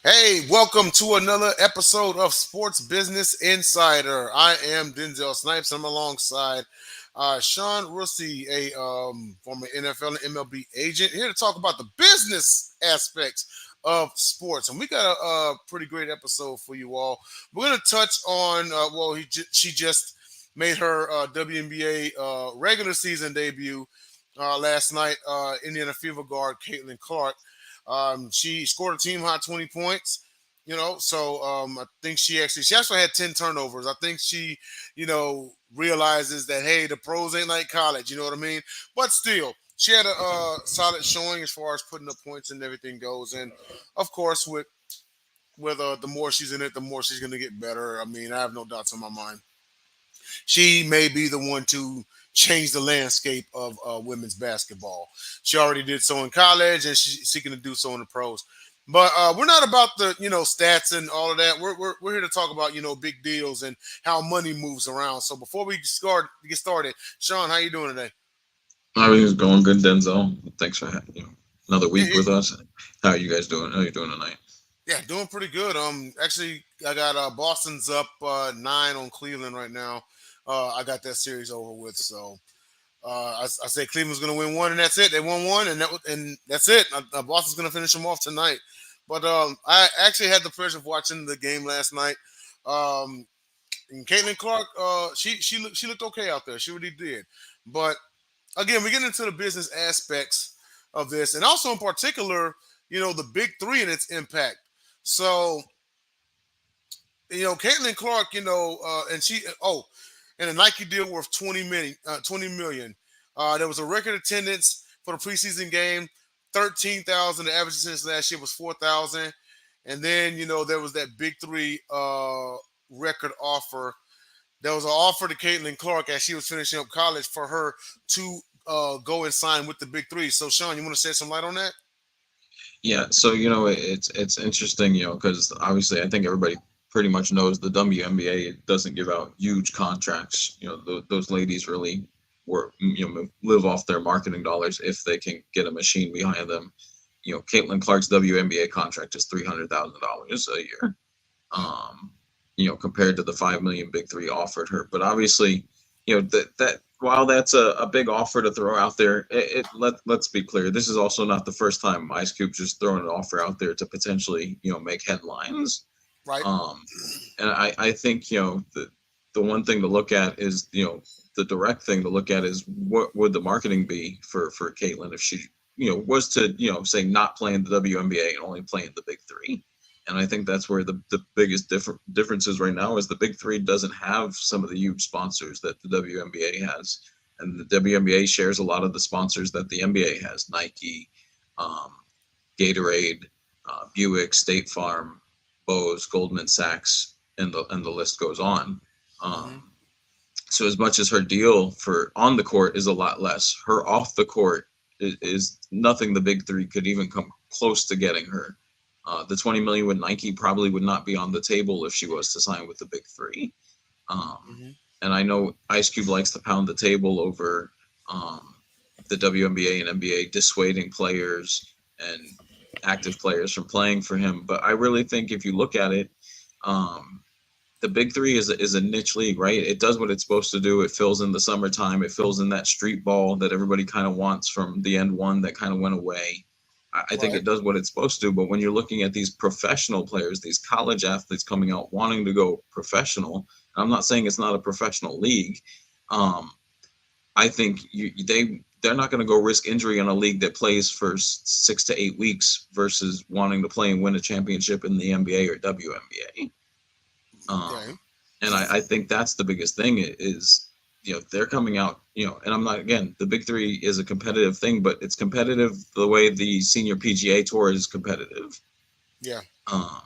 Hey, welcome to another episode of Sports Business Insider. I am Denzel Snipes. I'm alongside Sean Russi, a former NFL and MLB agent, here to talk about the business aspects of sports. And we got a pretty great episode for you all. We're going to touch on, she just made her WNBA regular season debut last night. Indiana Fever guard Caitlin Clark. She scored a team high 20 points. I think she actually had 10 turnovers. I think she, realizes that hey, the pros ain't like college. You know what I mean? But still, she had a solid showing as far as putting up points and everything goes. And of course, with the more she's in it, the more she's gonna get better. I mean, I have no doubts in my mind. She may be the one to change the landscape of women's basketball. She already did so in college, and she's seeking to do so in the pros. But we're not about the stats and all of that. We're here to talk about big deals and how money moves around. So before we get started, Sean, how you doing today? Everything's going good, Denzel. Thanks for having another Yeah, week with us. How are you guys doing? How are you doing tonight? yeah, doing pretty good. Actually, I got Boston's up 9 on Cleveland right now. I got that series over with, so I say Cleveland's going to win one, and that's it. They won one, and that's it. Boston's going to finish them off tonight. But I actually had the pleasure of watching the game last night. Um, and Caitlin Clark, she looked okay out there. She really did. But again, we get into the business aspects of this, and also in particular, the big three and its impact. So Caitlin Clark, and and a Nike deal worth 20 million. There was a record attendance for the preseason game, 13,000. The average attendance last year was 4,000. And then there was that big three record offer. There was an offer to Caitlin Clark as she was finishing up college for her to go and sign with the big three. So Sean, you want to shed some light on that? Yeah, so it's interesting, because obviously I think everybody pretty much knows the WNBA doesn't give out huge contracts. Those ladies really live off their marketing dollars if they can get a machine behind them. Caitlin Clark's WNBA contract is $300,000 a year. um, compared to the 5 million Big Three offered her. But obviously, that while that's a big offer to throw out there, let's be clear, this is also not the first time Ice Cube's just throwing an offer out there to potentially make headlines. Right. Um, and I think the one thing to look at is the direct thing to look at is what would the marketing be for Caitlin if she was to say not playing the WNBA and only playing the Big Three. And I think that's where the biggest difference is right now is the Big Three doesn't have some of the huge sponsors that the WNBA has, and the WNBA shares a lot of the sponsors that the NBA has: Nike, um, Gatorade, Buick, State Farm, Bose, Goldman Sachs, and the list goes on. Mm-hmm. Um, so as much as her deal for on the court is a lot less, her off the court is nothing the Big Three could even come close to getting her. The 20 million with Nike probably would not be on the table if she was to sign with the Big Three. Um, Mm-hmm. and I know Ice Cube likes to pound the table over the WNBA and NBA dissuading players and active players from playing for him. But I really think if you look at it, um, the Big Three is a niche league, right? It does what it's supposed to do. It fills in the summertime. It fills in that street ball that everybody kind of wants from the end one that kind of went away. I think Right. it does what it's supposed to. But when you're looking at these professional players, these college athletes coming out wanting to go professional, I'm not saying it's not a professional league. Um, I think they're not going to go risk injury in a league that plays for 6 to 8 weeks versus wanting to play and win a championship in the NBA or WNBA. Okay. And I think that's the biggest thing is they're coming out, and I'm not, again, the Big Three is a competitive thing, but it's competitive the way the senior PGA tour is competitive. Yeah. um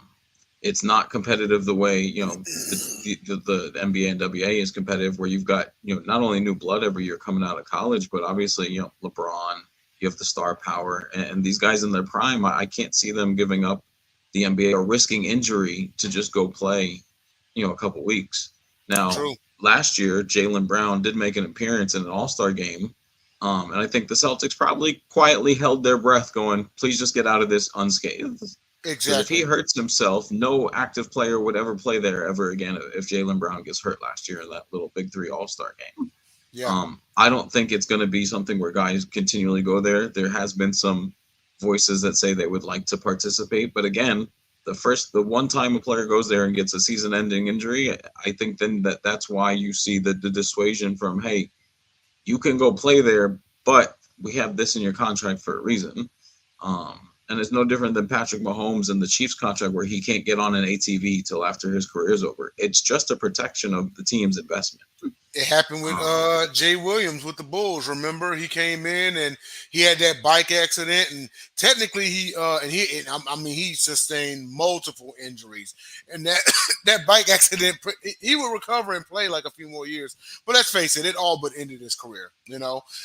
it's not competitive the way the NBA and WA is competitive, where you've got not only new blood every year coming out of college, but obviously LeBron, you have the star power, and these guys in their prime, I can't see them giving up the NBA or risking injury to just go play a couple weeks. Now, True. last year, Jalen Brown did make an appearance in an All Star game. And I think the Celtics probably quietly held their breath, going, please just get out of this unscathed. Because if he Exactly. hurts himself, no active player would ever play there ever again if Jalen Brown gets hurt last year in that little Big Three All Star game. Yeah. I don't think it's going to be something where guys continually go there. There has been some voices that say they would like to participate, but again, the one time a player goes there and gets a season-ending injury, I think then that's why you see the dissuasion from, hey, you can go play there, but we have this in your contract for a reason. And it's no different than Patrick Mahomes and the Chiefs contract where he can't get on an ATV till after his career is over. It's just a protection of the team's investment. It happened with Um, Jay Williams with the Bulls. Remember, he came in and he had that bike accident, and technically I mean he sustained multiple injuries, and that that bike accident he would recover and play like a few more years. But let's face it, it all but ended his career.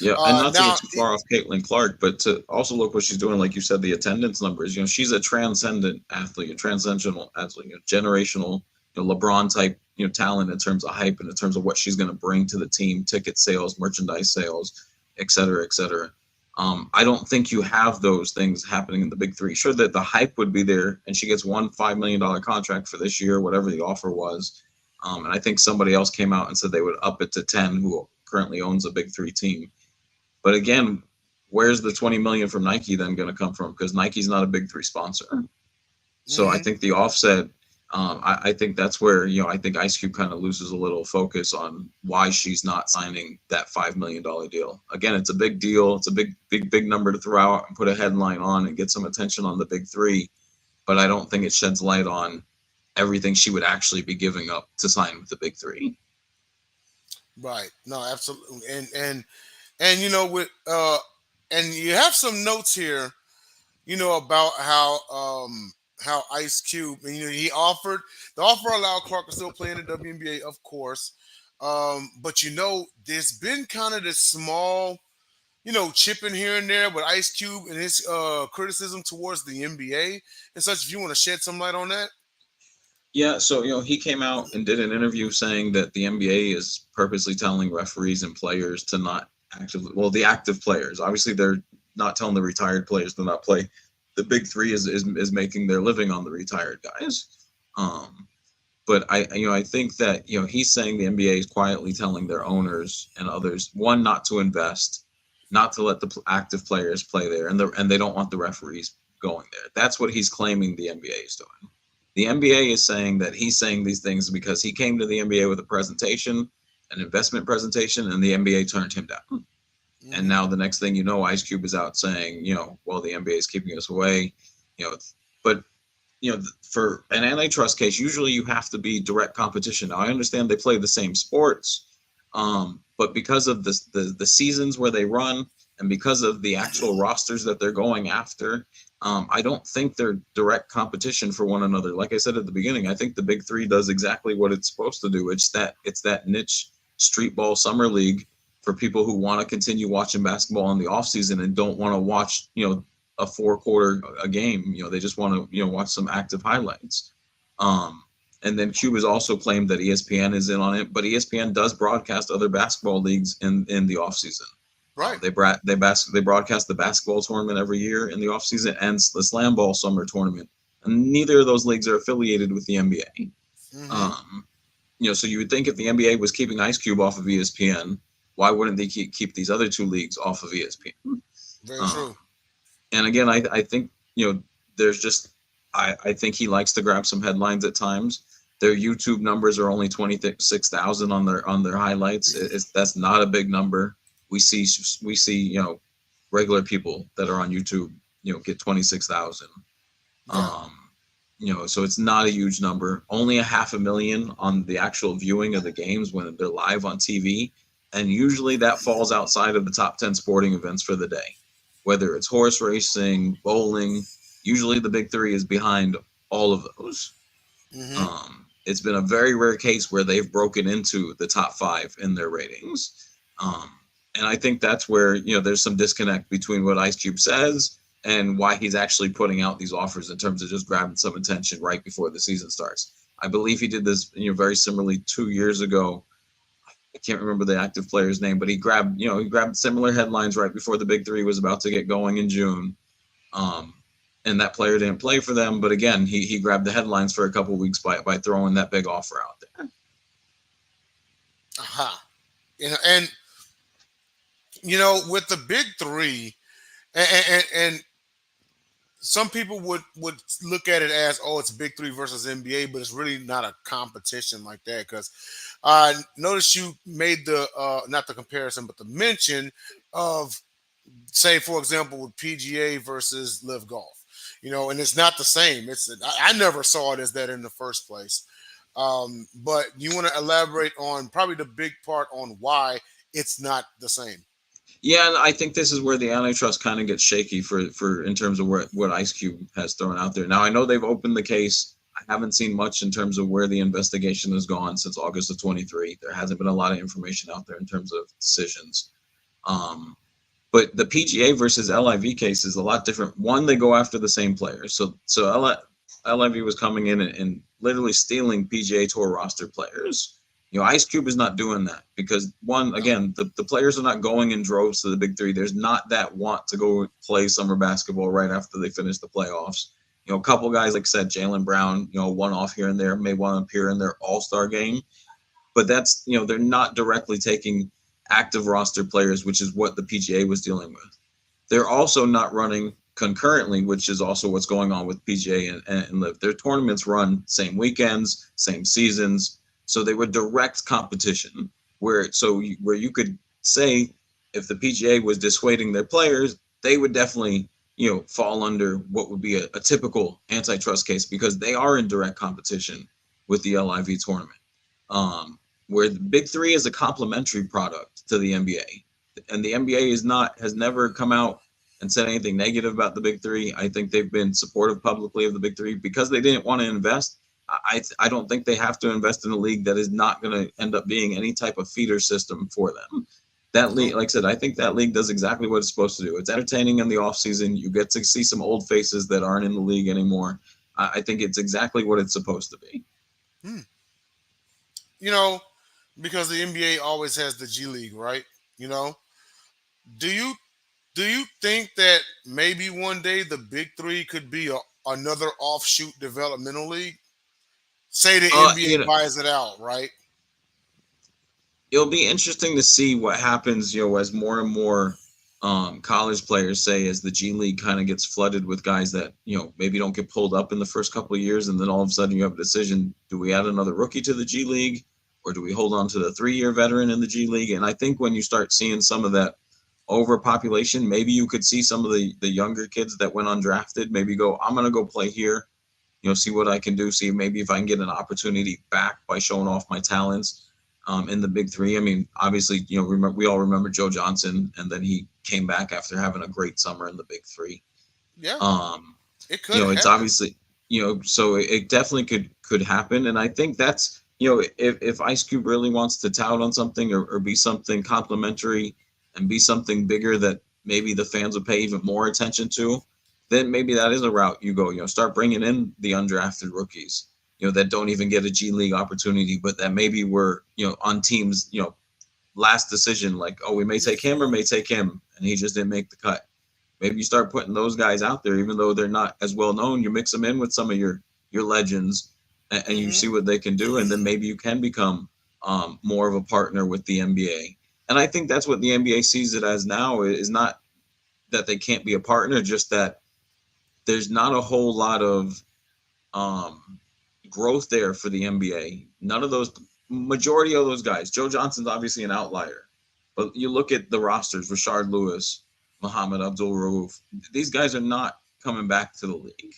Yeah, and not to Now get too far off Caitlin Clark, but to also look what she's doing, like you said, the attendance numbers. She's a transcendent athlete, a transcendental athlete, generational, LeBron type, talent in terms of hype and in terms of what she's going to bring to the team, ticket sales, merchandise sales, et cetera, et cetera. I don't think you have those things happening in the big three. Sure that the hype would be there, and she gets one $5 million contract for this year, whatever the offer was. And I think somebody else came out and said they would up it to 10, who currently owns a big three team. But again, where's the 20 million from Nike then going to come from? Because Nike's not a big three sponsor. So I hmm think the offset, I think that's where, I think Ice Cube kind of loses a little focus on why she's not signing that $5 million deal. Again, it's a big deal. It's a big, big, big number to throw out and put a headline on and get some attention on the big three. But I don't think it sheds light on everything she would actually be giving up to sign with the big three. right. No, absolutely. And with and you have some notes here, about how Ice Cube, and he offered the offer allowed Clark to still play in the WNBA, of course. But there's been kind of this small, chipping here and there with Ice Cube and his criticism towards the NBA and such. If you want to shed some light on that. Yeah, so he came out and did an interview saying that the NBA is purposely telling referees and players to not actively, well, the active players. Obviously, they're not telling the retired players to not play. The big three is making their living on the retired guys. Um, but I think that he's saying the NBA is quietly telling their owners and others, one, not to invest, not to let the active players play there, and they don't want the referees going there. That's what he's claiming the NBA is doing. The NBA is saying that he's saying these things because he came to the NBA with a presentation, an investment presentation, and the NBA turned him down. And hmm now the next thing you know, Ice Cube is out saying, well, the NBA is keeping us away, you know, but for an antitrust case, usually you have to be direct competition. Now, I understand they play the same sports, but because of the seasons where they run and because of the actual rosters that they're going after, I don't think they're direct competition for one another. Like I said at the beginning, I think the Big Three does exactly what it's supposed to do. It's that niche street ball summer league for people who want to continue watching basketball in the off season and don't want to watch a four-quarter a game. They just want to watch some active highlights. Um, and then Cube has also claimed that ESPN is in on it, but ESPN does broadcast other basketball leagues in the off season. Right. They broadcast the basketball tournament every year in the off season and the slam ball summer tournament. And neither of those leagues are affiliated with the NBA. hmm Um, so you would think if the NBA was keeping Ice Cube off of ESPN, why wouldn't they keep these other two leagues off of ESPN? Very Um, true. and again, I think there's just I think he likes to grab some headlines at times. Their YouTube numbers are only 26,000 on their highlights. That's not a big number. We see regular people that are on YouTube get 26,000. Yeah. Um, so it's not a huge number. Only a half a million on the actual viewing of the games when they're live on TV, and usually that falls outside of the top 10 sporting events for the day. Whether it's horse racing, bowling, usually the big three is behind all of those. hmm It's been a very rare case where they've broken into the top five in their ratings. Um, and I think that's where, there's some disconnect between what Ice Cube says and why he's actually putting out these offers in terms of just grabbing some attention right before the season starts. I believe he did this, very similarly 2 years ago. I can't remember the active player's name, but he grabbed similar headlines right before the big three was about to get going in June. Um, and that player didn't play for them. But again, he grabbed the headlines for a couple of weeks by throwing that big offer out there. Aha. And with the big three, and some people would look at it as, oh, it's big three versus NBA, but it's really not a competition like that. Because notice you made the not the comparison, but the mention of, say, for example, with PGA versus Live Golf. And it's not the same. I never saw it as that in the first place. But you want to elaborate on probably the big part on why it's not the same. Yeah, and I think this is where the antitrust kind of gets shaky for in terms of what Ice Cube has thrown out there. Now I know they've opened the case. I haven't seen much in terms of where the investigation has gone since August of 23. There hasn't been a lot of information out there in terms of decisions. Um, but the PGA versus LIV case is a lot different. One, they go after the same players. LIV was coming in and literally stealing PGA Tour roster players. Ice Cube is not doing that because one, No. again, the players are not going in droves to the big three. There's not that want to go play summer basketball right after they finish the playoffs. A couple guys, like I said, Jalen Brown, one off here and there may want to appear in their all-star game, but that's, they're not directly taking active roster players, which is what the PGA was dealing with. They're also not running concurrently, which is also what's going on with PGA and Live. Their tournaments run same weekends, same seasons, so they were direct competition. Where you could say if the PGA was dissuading their players, they would definitely fall under what would be a typical antitrust case because they are in direct competition with the LIV tournament. Where the Big Three is a complementary product to the NBA, and the NBA has never come out and said anything negative about the Big Three. I think they've been supportive publicly of the Big Three because they didn't want to invest. I don't think they have to invest in a league that is not going to end up being any type of feeder system for them. That league, No. like I said, I think that league does exactly what it's supposed to do. It's entertaining in the off season. You get to see some old faces that aren't in the league anymore. I think it's exactly what it's supposed to be. Hmm. You know, because the NBA always has the G League, right? You know, do you do you think that maybe one day the Big Three could be another offshoot developmental league? Say the Uh, NBA you know, buys it out, right? it'll be interesting to see what happens, as more and more college players say, as the G League kind of gets flooded with guys that, maybe don't get pulled up in the first couple of years. And then all of a sudden you have a decision, do we add another rookie to the G League or do we hold on to the 3 year veteran in the G League? And I think when you start seeing some of that overpopulation, maybe you could see some of the younger kids that went undrafted, maybe go, I'm going to go play here, see what I can do, see maybe if I can get an opportunity back by showing off my talents in the Big Three. I mean, obviously, we all remember Joe Johnson, and then he came back after having a great summer in the Big Three. Yeah, Um, it could it's happen. obviously, so it definitely could happen, and I think that's, if Ice Cube really wants to tout on something or be something complimentary and be something bigger that maybe the fans would pay even more attention to, then maybe that is a route you go. Start bringing in the undrafted rookies, that don't even get a G League opportunity, but that maybe were, on teams, last decision, like, oh, we may take him or may take him, and he just didn't make the cut. Maybe you start putting those guys out there, even though they're not as well known. You mix them in with some of your legends, and you Hmm. see what they can do, and then maybe you can become more of a partner with the NBA. And I think that's what the NBA sees it as now, is not that they can't be a partner, just that there's not a whole lot of um, growth there for the NBA. None of those, majority of those guys. Joe Johnson's obviously an outlier, but you look at the rosters: Rashard Lewis, Muhammad Abdul Rauf. These guys are not coming back to the league.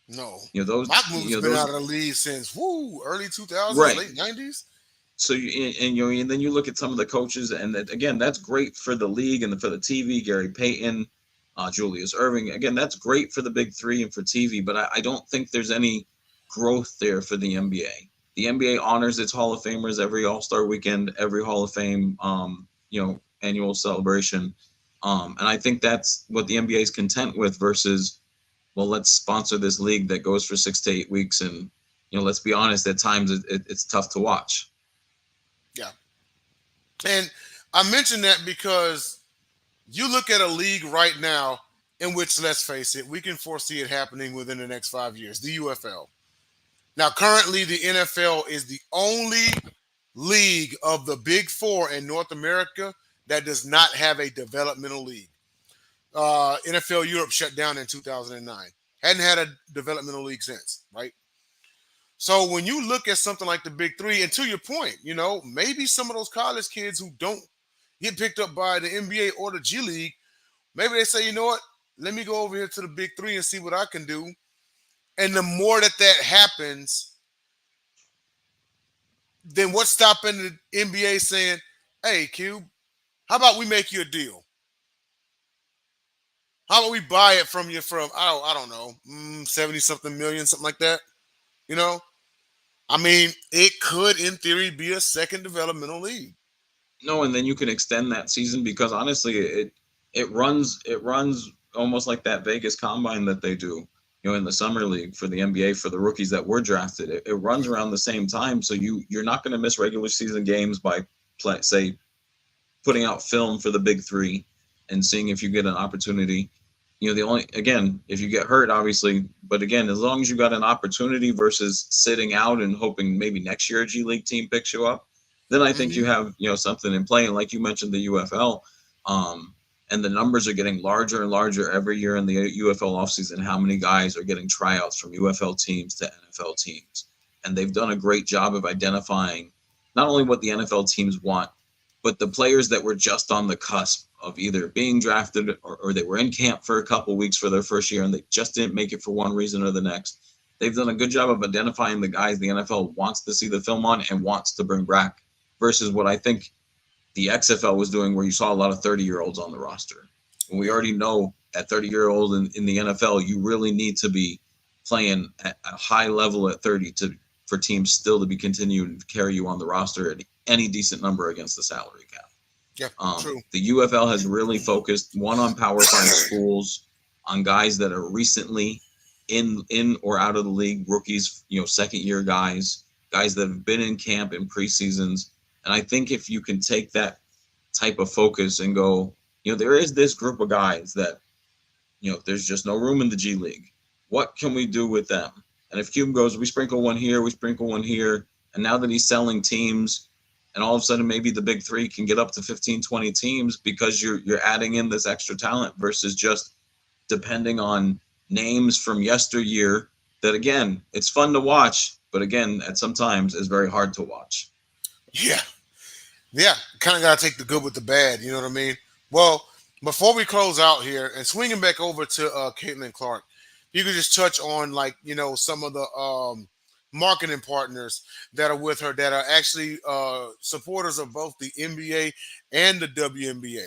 No, Those, Mahmoud's been out of the league since early 2000s, right. late 90s. So and then you look at some of the coaches, and that, again, that's great for the league and for the TV. Gary Payton, Julius Irving. Again, that's great for the Big Three and for TV. But I don't think there's any growth there for the NBA. The NBA honors its Hall of Famers every All Star weekend, every Hall of Fame, annual celebration. And I think that's what the NBA is content with versus, well, let's sponsor this league that goes for 6 to 8 weeks, and let's be honest, at times it's tough to watch. Yeah, and I mention that because you look at a league right now. in which, let's face it, we can foresee it happening within the next 5 years, the UFL. Now, currently, the NFL is the only league of the big four in North America that does not have a developmental league. NFL Europe shut down in 2009. Hadn't had a developmental league since, right? So when you look at something like the Big Three, and to your point, maybe some of those college kids who don't get picked up by the NBA or the G League, maybe they say, you know what, let me go over here to the Big Three and see what I can do. And the more that happens, then what's stopping the NBA saying, hey, Cube, how about we make you a deal? How about we buy it from you from, I don't know, 70 something million, something like that? You know? I mean, it could, in theory, be a second developmental league. No, and then you can extend that season because honestly, it runs almost like that Vegas combine that they do, in the summer league for the NBA for the rookies that were drafted. It runs around the same time, so you're not going to miss regular season games by say putting out film for the big three and seeing if you get an opportunity. The only, again, if you get hurt, obviously, but again, as long as you got an opportunity versus sitting out and hoping maybe next year a G League team picks you up, then I think Hmm. you have something in play. And like you mentioned, the UFL, and the numbers are getting larger and larger every year in the UFL offseason. How many guys are getting tryouts from UFL teams to NFL teams? And they've done a great job of identifying not only what the NFL teams want, but the players that were just on the cusp of either being drafted or they were in camp for a couple weeks for their first year and they just didn't make it for one reason or the next. They've done a good job of identifying the guys the NFL wants to see the film on and wants to bring back versus what I think the XFL was doing, where you saw a lot of 30-year-olds on the roster. And we already know at 30-year-old in the NFL, you really need to be playing at a high level at 30 for teams still to be continuing to carry you on the roster at any decent number against the salary cap. Yeah, true. The UFL has really focused one on Power Five schools, on guys that are recently in or out of the league, rookies, second year guys that have been in camp in preseasons. And I think if you can take that type of focus and go, there is this group of guys that, there's just no room in the G League. What can we do with them? And if Cuban goes, we sprinkle one here, we sprinkle one here. And now that he's selling teams, and all of a sudden maybe the big three can get up to 15, 20 teams because you're adding in this extra talent versus just depending on names from yesteryear that, again, it's fun to watch, but again, at some times is very hard to watch. Yeah, yeah. Kind of got to take the good with the bad. You know what I mean? Well, before we close out here and swinging back over to Caitlin Clark, you could just touch on, like, some of the marketing partners that are with her that are actually supporters of both the NBA and the WNBA.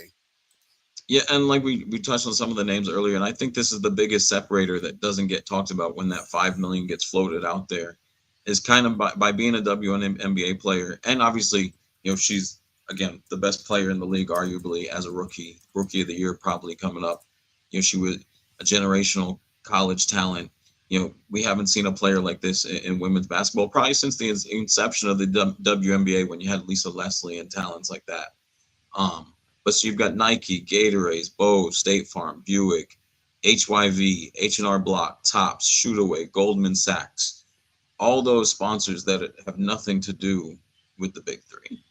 Yeah, and like we touched on some of the names earlier, and I think this is the biggest separator that doesn't get talked about when that 5 million gets floated out there, is kind of by being a WNBA player, and obviously, she's again the best player in the league, arguably as a rookie of the year, probably coming up. She was a generational college talent. We haven't seen a player like this in women's basketball probably since the inception of the WNBA, when you had Lisa Leslie and talents like that. Um, but so you've got Nike, Gatorade, Bose, State Farm, Buick, HYV, H&R Block, Tops, Shootaway, Goldman Sachs, all those sponsors that have nothing to do with the big three.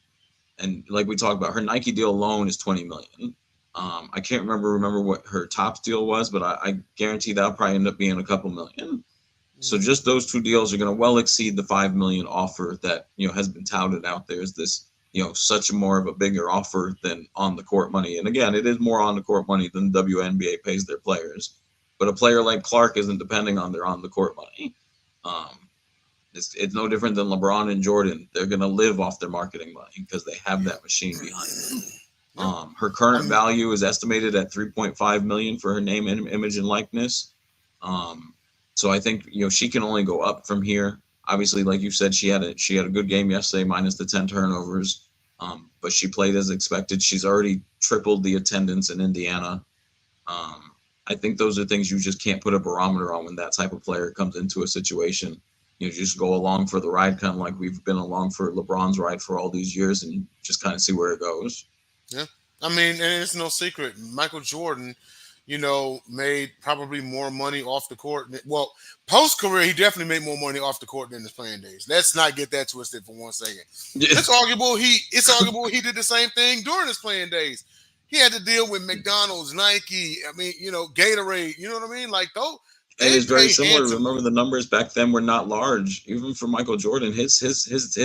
And like we talked about, her Nike deal alone is 20 million. I can't remember what her Tops deal was, but I guarantee that'll probably end up being a couple million. So Mhm. just those two deals are going to well exceed the 5 million offer that has been touted out there as this such more of a bigger offer than on the court money. And again, it is more on the court money than WNBA pays their players. But a player like Clark isn't depending on their on the court money. Um, it's no different than LeBron and Jordan. They're going to live off their marketing money because they have that machine behind them. Yeah, Her I current mean, value is estimated at 3.5 million for her name, image, and likeness. Um, so I think she can only go up from here. Obviously, like you said, she had a good game yesterday, minus the 10 turnovers. But she played as expected. She's already tripled the attendance in Indiana. Um, I think those are things you just can't put a barometer on when that type of player comes into a situation. You just go along for the ride, kind of like we've been along for LeBron's ride for all these years, and just kind of see where it goes. yeah. I mean, and it's no secret. Michael Jordan, made probably more money off the court. Well, post career, he definitely made more money off the court than his playing days. Let's not get that twisted for 1 second. Yeah, It's arguable he did the same thing during his playing days. He had to deal with McDonald's, Nike. I mean, Gatorade. You know what I mean? Like though and they it's very pay similar. Remember, handsomely. the numbers back then were not large. Even for Michael Jordan, his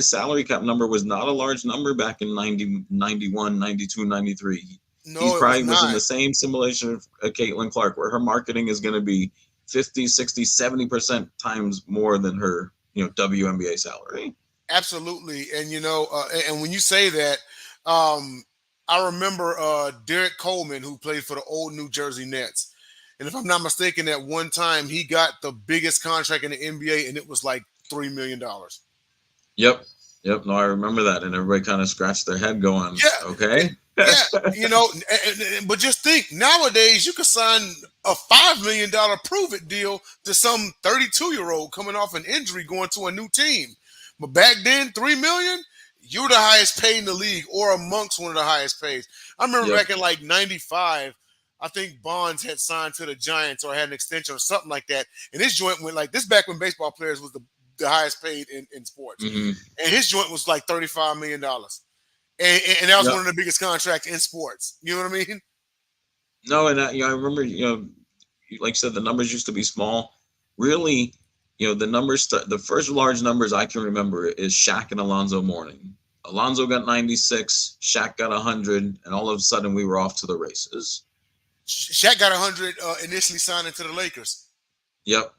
salary cap number was not a large number back in 90, 91, 92, 93. He No, it was probably was in not. the same simulation of Caitlin Clark, where her marketing is going to be 50, 60, 70% times more than her, WNBA salary. Absolutely, and and when you say that, um, I remember Derek Coleman, who played for the old New Jersey Nets, and if I'm not mistaken, at one time he got the biggest contract in the NBA, and it was like $3 million. Yep. Yep. No, I remember that. And everybody kind of scratched their head going, Yeah, okay. yeah, but just think nowadays you could sign a $5 million prove it deal to some 32-year-old coming off an injury going to a new team. But back then, 3 million, you were the highest paid in the league or amongst one of the highest paid. I remember Yep. back in like '95, I think Bonds had signed to the Giants or had an extension or something like that. And his joint went like this back when baseball players was the highest paid in sports. Hmm. And his joint was like $35 million. And that was one Yep. of the biggest contracts in sports. You know what I mean? No, and I remember, like I said, the numbers used to be small. Really, the numbers, the first large numbers I can remember is Shaq and Alonzo Mourning. Alonzo got 96, Shaq got 100, and all of a sudden we were off to the races. Shaq got 100 initially signing to the Lakers. Yep.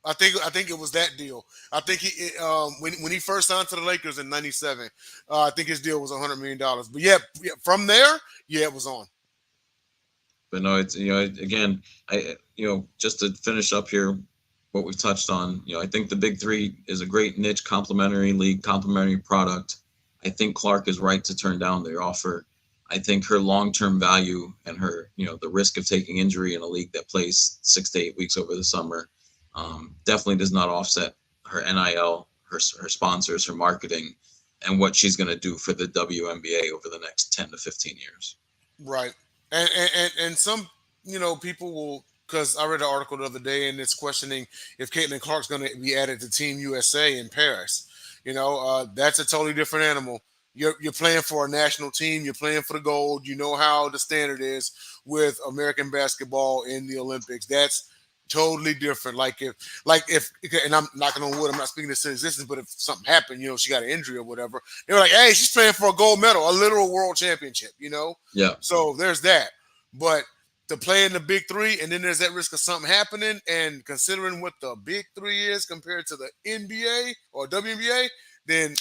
I think it was that deal. I think when he first signed to the Lakers in '97, I think his deal was $100 million. But yeah, from there, yeah, it was on. But no, it's again, just to finish up here, what we've touched on, I think the Big Three is a great niche complementary league, complementary product. I think Clark is right to turn down their offer. I think her long-term value and her, the risk of taking injury in a league that plays 6 to 8 weeks over the summer, definitely does not offset her NIL, her sponsors, her marketing, and what she's going to do for the WNBA over the next 10 to 15 years. Right. And some people will, because I read an article the other day and it's questioning if Caitlin Clark's going to be added to Team USA in Paris. That's a totally different animal. You're playing for a national team. You're playing for the gold. You know how the standard is with American basketball in the Olympics. That's totally different. Like if, and I'm knocking on wood. I'm not speaking this into existence, but if something happened, she got an injury or whatever, they were like, "Hey, she's playing for a gold medal, a literal world championship." Yeah. So there's that. But to play in the big three, and then there's that risk of something happening. And considering what the big three is compared to the NBA or WNBA, then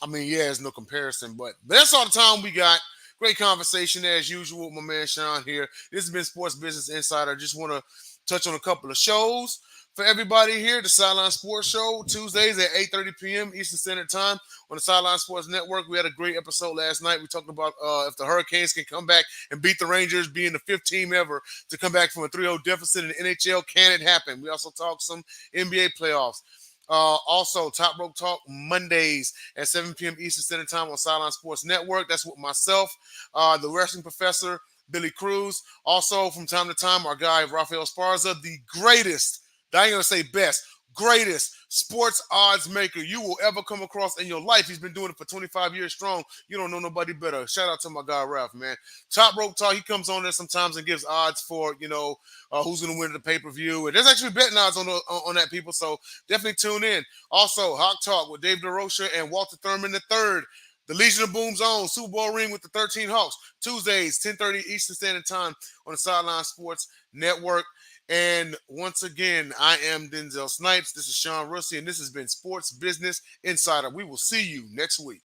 I mean, yeah, there's no comparison. But that's all the time we got. Great conversation as usual with my man Sean here. This has been Sports Business Insider. Just want to touch on a couple of shows for everybody here. The Sideline Sports Show, Tuesdays at 8:30 p.m. Eastern Standard Time on the Sideline Sports Network. We had a great episode last night. We talked about if the Hurricanes can come back and beat the Rangers, being the fifth team ever to come back from a 3-0 deficit in the NHL. Can it happen? We also talked some NBA playoffs. Also, Top Rope Talk Mondays at 7 p.m. Eastern Standard Time on Sideline Sports Network. That's with myself, the wrestling professor, Billy Cruz. Also, from time to time, our guy, Rafael Sparza, the greatest, I ain't going to say best, greatest sports odds maker you will ever come across in your life. He's been doing it for 25 years strong. You don't know nobody better. Shout out to my guy, Ralph, man. Top Rope Talk, he comes on there sometimes and gives odds for, who's going to win the pay-per-view. And there's actually betting odds on that, people, so definitely tune in. Also, Hawk Talk with Dave DeRocha and Walter Thurman III. The Legion of Boom Zone, Super Bowl ring with the 13 Hawks. Tuesdays, 10:30 Eastern Standard Time on the Sideline Sports Network. And once again, I am Denzel Snipes. This is Sean Russi, and this has been Sports Business Insider. We will see you next week.